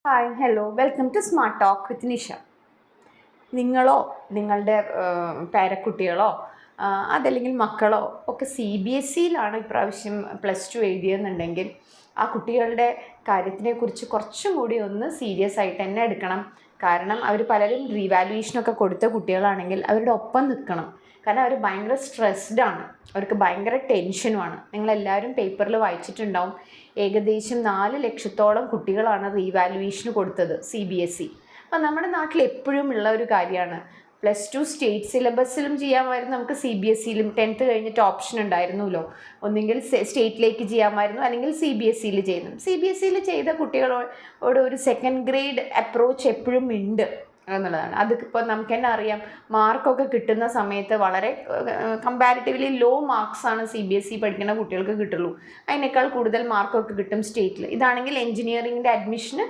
Hi hello welcome to smart talk with Nisha. നിങ്ങളോ നിങ്ങളുടെ പേരക്കുട്ടികളോ അതല്ലെങ്കിൽ മക്കളോ ഒക്കെ CBSEയിലാണ് ഇപ്രാവശ്യം +2 എഴുതിയെന്നുണ്ടെങ്കിൽ ആ കുട്ടികളുടെ കാര്യത്തിനെക്കുറിച്ച് കുറച്ചും കൂടി ഒന്ന് സീരിയസ് ആയിട്ട് തന്നെ എടുക്കണം. കാരണം അവർ പലരും റീവാലുവേഷനൊക്കെ കൊടുത്ത കുട്ടികളാണെങ്കിൽ അവരുടെ ഒപ്പം നിൽക്കണം. കാരണം അവർ ഭയങ്കര സ്ട്രെസ്ഡാണ്, അവർക്ക് ഭയങ്കര ടെൻഷനുമാണ്. നിങ്ങളെല്ലാവരും പേപ്പറിൽ വായിച്ചിട്ടുണ്ടാവും, ഏകദേശം 4 ലക്ഷത്തോളം കുട്ടികളാണ് റീവാലുവേഷന് കൊടുത്തത് CBSE. അപ്പം നമ്മുടെ നാട്ടിൽ എപ്പോഴും ഉള്ള ഒരു കാര്യമാണ്, +2 സ്റ്റേറ്റ് സിലബസിലും ചെയ്യാമായിരുന്നു, നമുക്ക് CBSEയിലും 10th കഴിഞ്ഞിട്ട് ഓപ്ഷൻ ഉണ്ടായിരുന്നല്ലോ, ഒന്നെങ്കിൽ സ്റ്റേറ്റിലേക്ക് ചെയ്യാമായിരുന്നു അല്ലെങ്കിൽ CBSEയിൽ ചെയ്യുന്നു. CBSEയിൽ ചെയ്ത കുട്ടികളോട് ഒരു സെക്കൻഡ് ഗ്രേഡ് അപ്രോച്ച് എപ്പോഴും ഉണ്ട് എന്നുള്ളതാണ്. അതിപ്പോൾ നമുക്ക് തന്നെ അറിയാം, മാർക്കൊക്കെ കിട്ടുന്ന സമയത്ത് വളരെ കമ്പാരിറ്റീവ്ലി ലോ മാർക്സാണ് CBSE പഠിക്കുന്ന കുട്ടികൾക്ക് കിട്ടുള്ളൂ. അതിനേക്കാൾ കൂടുതൽ മാർക്കൊക്കെ കിട്ടും സ്റ്റേറ്റിൽ. ഇതാണെങ്കിൽ എൻജിനീയറിങ്ങിൻ്റെ അഡ്മിഷന്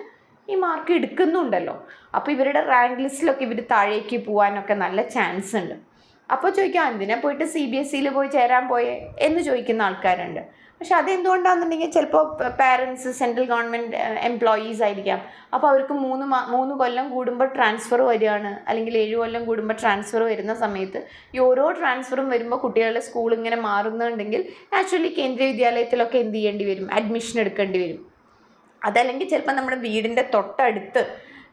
ഈ മാർക്ക് എടുക്കുന്നുണ്ടല്ലോ. അപ്പോൾ ഇവരുടെ റാങ്ക് ലിസ്റ്റിലൊക്കെ ഇവർ താഴേക്ക് പോകാനൊക്കെ നല്ല ചാൻസ് ഉണ്ട്. അപ്പോൾ ചോദിക്കാം, എന്തിനാ പോയിട്ട് CBSEയിൽ പോയി ചേരാൻ പോയേ എന്ന് ചോദിക്കുന്ന ആൾക്കാരുണ്ട്. പക്ഷെ അതെന്തുകൊണ്ടാണെന്നുണ്ടെങ്കിൽ ചിലപ്പോൾ പാരൻസ് സെൻട്രൽ ഗവൺമെൻറ് എംപ്ലോയീസ് ആയിരിക്കാം. അപ്പോൾ അവർക്ക് 3 കൊല്ലം കൂടുമ്പോൾ ട്രാൻസ്ഫർ വരികയാണ്, അല്ലെങ്കിൽ 7 കൊല്ലം കൂടുമ്പോൾ ട്രാൻസ്ഫർ വരുന്ന സമയത്ത് ഈ ഓരോ ട്രാൻസ്ഫറും വരുമ്പോൾ കുട്ടികളുടെ സ്കൂൾ ഇങ്ങനെ മാറുന്നുണ്ടെങ്കിൽ നാച്ചുറലി കേന്ദ്രീയ വിദ്യാലയത്തിലൊക്കെ എന്ത് ചെയ്യേണ്ടി വരും, അഡ്മിഷൻ എടുക്കേണ്ടി വരും. അതല്ലെങ്കിൽ ചിലപ്പോൾ നമ്മുടെ വീടിൻ്റെ തൊട്ടടുത്ത്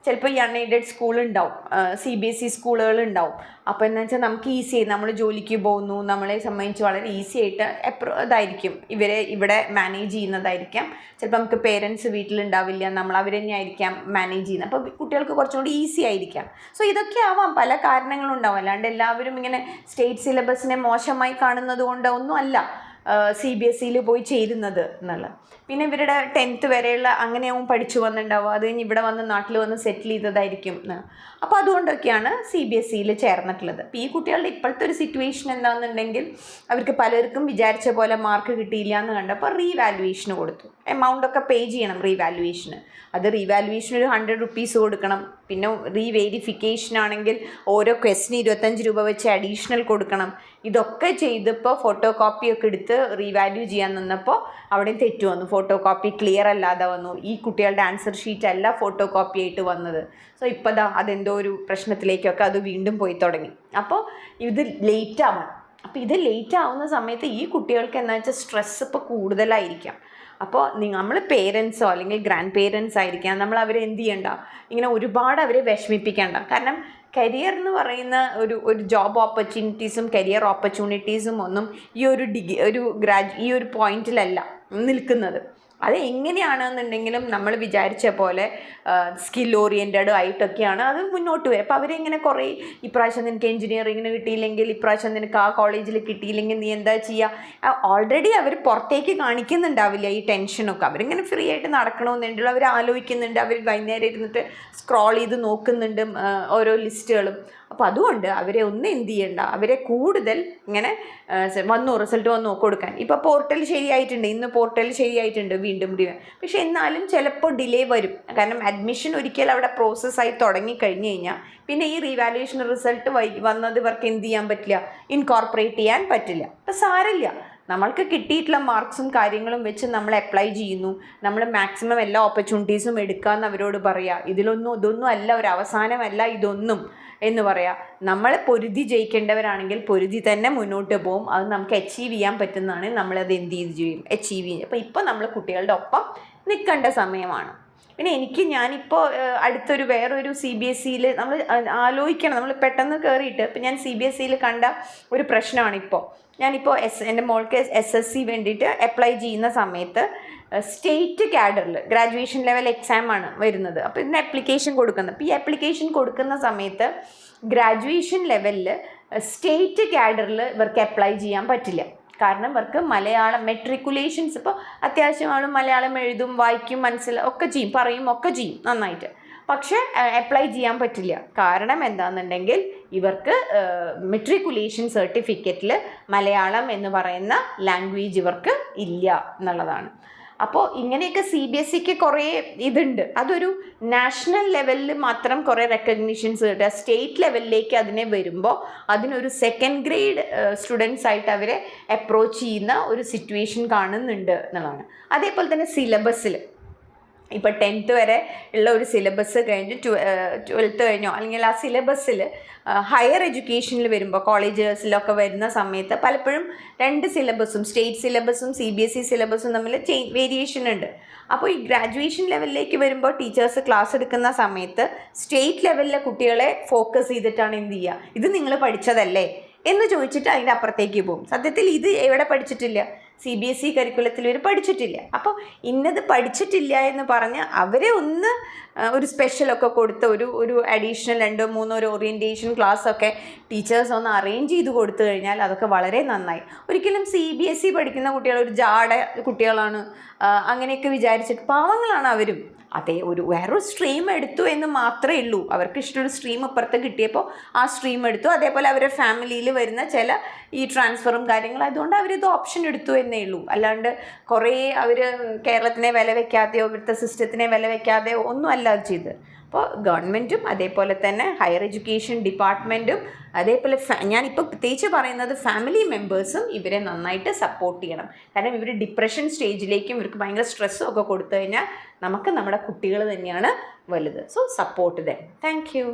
ചിലപ്പോൾ ഈ അൺഎയ്ഡഡ് സ്കൂൾ ഉണ്ടാവും, CBSE സ്കൂളുകൾ ഉണ്ടാവും. അപ്പോൾ എന്താ വെച്ചാൽ നമുക്ക് ഈസി ആയി, നമ്മൾ ജോലിക്ക് പോകുന്നു, നമ്മളെ സംബന്ധിച്ച് വളരെ ഈസി ആയിട്ട് ഇതായിരിക്കും, ഇവരെ ഇവിടെ മാനേജ് ചെയ്യുന്നതായിരിക്കാം. ചിലപ്പോൾ നമുക്ക് പേരൻസ് വീട്ടിലുണ്ടാവില്ല, നമ്മൾ അവർ തന്നെ ആയിരിക്കാം മാനേജ് ചെയ്യുന്നത്. അപ്പോൾ കുട്ടികൾക്ക് കുറച്ചും കൂടി ഈസി ആയിരിക്കാം. സോ ഇതൊക്കെ ആവാം, പല കാരണങ്ങളും ഉണ്ടാവും. അല്ലാണ്ട് എല്ലാവരും ഇങ്ങനെ സ്റ്റേറ്റ് സിലബസിനെ മോശമായി കാണുന്നത് കൊണ്ട് ഒന്നും അല്ല CBSEയിൽ പോയി ചേരുന്നത് എന്നുള്ളത്. പിന്നെ ഇവരുടെ 10th വരെയുള്ള അങ്ങനെയാവും പഠിച്ചു വന്നിട്ടുണ്ടാവുക, അത് കഴിഞ്ഞ് ഇവിടെ വന്ന് നാട്ടിൽ വന്ന് സെറ്റിൽ ചെയ്തതായിരിക്കും. അപ്പോൾ അതുകൊണ്ടൊക്കെയാണ് CBSEയിൽ ചേർന്നിട്ടുള്ളത്. അപ്പോൾ ഈ കുട്ടികളുടെ ഇപ്പോഴത്തെ ഒരു സിറ്റുവേഷൻ എന്താണെന്നുണ്ടെങ്കിൽ, അവർക്ക് പലർക്കും വിചാരിച്ച പോലെ മാർക്ക് കിട്ടിയില്ല എന്ന് കണ്ടപ്പോൾ റീവാലുവേഷന് കൊടുത്തു. എമൗണ്ടൊക്കെ പേ ചെയ്യണം റീവാലുവേഷന്. അത് റീവാലുവേഷന് ഒരു 100 റുപ്പീസ് കൊടുക്കണം. പിന്നെ റീവെരിഫിക്കേഷൻ ആണെങ്കിൽ ഓരോ ക്വസ്റ്റിന് 25 രൂപ വെച്ച് അഡീഷണൽ കൊടുക്കണം. ഇതൊക്കെ ചെയ്തപ്പോൾ ഫോട്ടോ കോപ്പിയൊക്കെ എടുത്ത് റീവാല്യൂ ചെയ്യാൻ നിന്നപ്പോൾ അവിടെ തെറ്റ് വന്നു, ഫോട്ടോ കോപ്പി ക്ലിയർ അല്ലാതെ വന്നു. ഈ കുട്ടികളുടെ ആൻസർ ഷീറ്റ് അല്ല ഫോട്ടോ കോപ്പി ആയിട്ട് വന്നത്. സോ ഇപ്പോൾ അതെന്തോ ഒരു പ്രശ്നത്തിലേക്കൊക്കെ അത് വീണ്ടും പോയി തുടങ്ങി. അപ്പോൾ ഇത് ലേറ്റ് ആവണം. അപ്പോൾ ഇത് ലേറ്റ് ആവുന്ന സമയത്ത് ഈ കുട്ടികൾക്ക് എന്താ വെച്ചാൽ സ്ട്രെസ് ഇപ്പോൾ കൂടുതലായിരിക്കാം. അപ്പോൾ നമ്മൾ പേരൻസോ അല്ലെങ്കിൽ ഗ്രാൻഡ് പേരൻസ് ആയിരിക്കാം, നമ്മൾ അവരെ എന്ത് ചെയ്യണ്ട, ഇങ്ങനെ ഒരുപാട് അവരെ വിഷമിപ്പിക്കേണ്ട. കാരണം കരിയർ എന്ന് പറയുന്ന ഒരു ജോബ് ഓപ്പർച്യൂണിറ്റീസും കരിയർ ഓപ്പർച്യൂണിറ്റീസും ഒന്നും ഈ ഒരു പോയിന്റിലല്ല നിൽക്കുന്നത്. അത് എങ്ങനെയാണെന്നുണ്ടെങ്കിലും നമ്മൾ വിചാരിച്ച പോലെ സ്കിൽ ഓറിയൻറ്റഡ് ആയിട്ടൊക്കെയാണ് അത് മുന്നോട്ട് വരിക. അപ്പോൾ അവരിങ്ങനെ കുറേ, ഇപ്രാവശ്യം നിനക്ക് എൻജിനീയറിങ്ങിന് കിട്ടിയില്ലെങ്കിൽ, ഇപ്രാവശ്യം നിനക്ക് ആ കോളേജിൽ കിട്ടിയില്ലെങ്കിൽ നീ എന്താ ചെയ്യുക, ഓൾറെഡി അവർ പുറത്തേക്ക് കാണിക്കുന്നുണ്ടാവില്ല ഈ ടെൻഷനൊക്കെ. അവരിങ്ങനെ ഫ്രീ ആയിട്ട് നടക്കണമെന്നുണ്ടല്ലോ, അവർ ആലോചിക്കുന്നുണ്ട്, അവർ വൈകുന്നേരം ഇരുന്നിട്ട് സ്ക്രോൾ ചെയ്ത് നോക്കുന്നുണ്ട് ഓരോ ലിസ്റ്റുകളും. അപ്പോൾ അതുകൊണ്ട് അവരെ ഒന്നും എന്ത് ചെയ്യണ്ട, അവരെ കൂടുതൽ ഇങ്ങനെ റിസൾട്ട് വന്നു കൊടുക്കാൻ. ഇപ്പോൾ പോർട്ടൽ ശരിയായിട്ടുണ്ട്, ഇന്ന് പോർട്ടൽ ശരിയായിട്ടുണ്ട്, വീണ്ടും പക്ഷെ എന്നാലും ചിലപ്പോൾ ഡിലേ വരും. കാരണം അഡ്മിഷൻ ഒരിക്കൽ അവിടെ പ്രോസസ്സായി തുടങ്ങിക്കഴിഞ്ഞ് കഴിഞ്ഞാൽ പിന്നെ ഈ റീവാലുവേഷൻ റിസൾട്ട് വന്നത് ഇവർക്ക് എന്ത് ചെയ്യാൻ പറ്റില്ല, ഇൻകോർപ്പറേറ്റ് ചെയ്യാൻ പറ്റില്ല. അപ്പോൾ സാരമില്ല, നമ്മൾക്ക് കിട്ടിയിട്ടുള്ള മാർക്സും കാര്യങ്ങളും വെച്ച് നമ്മൾ അപ്ലൈ ചെയ്യുന്നു, നമ്മൾ മാക്സിമം എല്ലാ ഓപ്പർച്യൂണിറ്റീസും എടുക്കാമെന്ന് അവരോട് പറയുക. ഇതൊന്നും അല്ല, ഒരു അവസാനമല്ല ഇതൊന്നും എന്ന് പറയാം. നമ്മൾ പൊരുതി ജയിക്കേണ്ടവരാണെങ്കിൽ പൊരുതി തന്നെ മുന്നോട്ട് പോകും. അത് നമുക്ക് അച്ചീവ് ചെയ്യാൻ പറ്റുന്നതാണ്, നമ്മളത് എന്ത് ചെയ്യും, അച്ചീവ് ചെയ്യും. അപ്പോൾ നമ്മൾ കുട്ടികളുടെ ഒപ്പം നിൽക്കേണ്ട സമയമാണ്. പിന്നെ ഞാനിപ്പോൾ അടുത്തൊരു വേറൊരു CBSEയിൽ നമ്മൾ ആലോചിക്കണം, നമ്മൾ പെട്ടെന്ന് കയറിയിട്ട്. ഇപ്പം ഞാൻ CBSEയിൽ കണ്ട ഒരു പ്രശ്നമാണിപ്പോൾ. ഞാനിപ്പോൾ എൻ്റെ മോൾക്ക് SSC വേണ്ടിയിട്ട് അപ്ലൈ ചെയ്യുന്ന സമയത്ത് സ്റ്റേറ്റ് കാഡറിൽ ഗ്രാജുവേഷൻ ലെവൽ എക്സാമാണ് വരുന്നത്. അപ്പോൾ ഇതിന് അപ്ലിക്കേഷൻ കൊടുക്കുന്നത്. അപ്പോൾ ഈ അപ്ലിക്കേഷൻ കൊടുക്കുന്ന സമയത്ത് ഗ്രാജുവേഷൻ ലെവലിൽ സ്റ്റേറ്റ് കാഡറിൽ ഇവർക്ക് അപ്ലൈ ചെയ്യാൻ പറ്റില്ല. കാരണം ഇവർക്ക് മലയാളം മെട്രിക്കുലേഷൻസ്, ഇപ്പോൾ അത്യാവശ്യം ആളും മലയാളം എഴുതും, വായിക്കും, ഒക്കെ ചെയ്യും, പറയും, ഒക്കെ ചെയ്യും നന്നായിട്ട്. പക്ഷേ അപ്ലൈ ചെയ്യാൻ പറ്റില്ല. കാരണം എന്താണെന്നുണ്ടെങ്കിൽ ഇവർക്ക് മെട്രിക്കുലേഷൻ സർട്ടിഫിക്കറ്റിൽ മലയാളം എന്ന് പറയുന്ന ലാംഗ്വേജ് ഇവർക്ക് ഇല്ല എന്നുള്ളതാണ്. അപ്പോൾ ഇങ്ങനെയൊക്കെ CBSEക്ക് കുറേ ഇതുണ്ട്. അതൊരു നാഷണൽ ലെവലിൽ മാത്രം കുറേ റെക്കഗ്നിഷൻസ് കിട്ടുക. സ്റ്റേറ്റ് ലെവലിലേക്ക് അതിനെ വരുമ്പോൾ അതിനൊരു സെക്കൻഡ് ഗ്രേഡ് സ്റ്റുഡൻസ് ആയിട്ട് അവരെ അപ്രോച്ച് ചെയ്യുന്ന ഒരു സിറ്റുവേഷൻ കാണുന്നുണ്ട് എന്നുള്ളതാണ്. അതേപോലെ തന്നെ സിലബസിൽ ഇപ്പോൾ 10th വരെ ഉള്ള ഒരു സിലബസ് കഴിഞ്ഞ് 12th കഴിഞ്ഞോ അല്ലെങ്കിൽ ആ സിലബസിൽ ഹയർ എഡ്യൂക്കേഷനിൽ വരുമ്പോൾ കോളേജസിലൊക്കെ വരുന്ന സമയത്ത് പലപ്പോഴും 2 സിലബസും സ്റ്റേറ്റ് സിലബസും CBSE സിലബസും തമ്മിൽ വേരിയേഷൻ ഉണ്ട്. അപ്പോൾ ഈ ഗ്രാജുവേഷൻ ലെവലിലേക്ക് വരുമ്പോൾ ടീച്ചേഴ്സ് ക്ലാസ് എടുക്കുന്ന സമയത്ത് സ്റ്റേറ്റ് ലെവലിലെ കുട്ടികളെ ഫോക്കസ് ചെയ്തിട്ടാണ് എന്ത് ചെയ്യുക, ഇത് നിങ്ങൾ പഠിച്ചതല്ലേ എന്ന് ചോദിച്ചിട്ട് അതിൻ്റെ അപ്പുറത്തേക്ക് പോകും. സത്യത്തിൽ ഇത് എവിടെ പഠിച്ചിട്ടില്ല, CBSE കരിക്കുലത്തിൽ ഇവർ പഠിച്ചിട്ടില്ല. അപ്പോൾ ഇന്നത് പഠിച്ചിട്ടില്ല എന്ന് പറഞ്ഞ് അവരെ ഒന്ന് ഒരു സ്പെഷ്യലൊക്കെ കൊടുത്ത് ഒരു അഡീഷണൽ 2-3 ഒരു ഓറിയൻറ്റേഷൻ ക്ലാസ്സൊക്കെ ടീച്ചേഴ്സ് ഒന്ന് അറേഞ്ച് ചെയ്ത് കൊടുത്തു കഴിഞ്ഞാൽ അതൊക്കെ വളരെ നന്നായി. ഒരിക്കലും CBSE പഠിക്കുന്ന കുട്ടികൾ ഒരു ജാട കുട്ടികളാണ് അങ്ങനെയൊക്കെ വിചാരിച്ചിട്ട്, പാവങ്ങളാണ് അവരും. അതേ വേറൊരു സ്ട്രീം എടുത്തു എന്ന് മാത്രമേ ഉള്ളൂ. അവർക്ക് ഇഷ്ടമൊരു സ്ട്രീം അപ്പുറത്ത് കിട്ടിയപ്പോൾ ആ സ്ട്രീം എടുത്തു. അതേപോലെ അവരുടെ ഫാമിലിയിൽ വരുന്ന ചില ഈ ട്രാൻസ്ഫറും കാര്യങ്ങളും അതുകൊണ്ട് അവരിത് ഓപ്ഷൻ എടുത്തു എന്നേ ഉള്ളൂ. അല്ലാണ്ട് കുറേ അവർ കേരളത്തിനെ വില വയ്ക്കാതെയോ ഇവിടുത്തെ സിസ്റ്റത്തിനെ വില വയ്ക്കാതെയോ ഒന്നും അല്ല അത് ചെയ്ത്. അപ്പോൾ ഗവൺമെൻറ്റും അതേപോലെ തന്നെ ഹയർ എഡ്യൂക്കേഷൻ ഡിപ്പാർട്ട്മെൻറ്റും അതേപോലെ ഞാനിപ്പോൾ പ്രത്യേകിച്ച് പറയുന്നത് ഫാമിലി മെമ്പേഴ്സും ഇവരെ നന്നായിട്ട് സപ്പോർട്ട് ചെയ്യണം. കാരണം ഇവർ ഡിപ്രഷൻ സ്റ്റേജിലേക്കും ഇവർക്ക് ഭയങ്കര സ്ട്രെസ്സും ഒക്കെ കൊടുത്തു കഴിഞ്ഞാൽ നമുക്ക് നമ്മുടെ കുട്ടികൾ തന്നെയാണ് വലുത്. So support them. Thank you.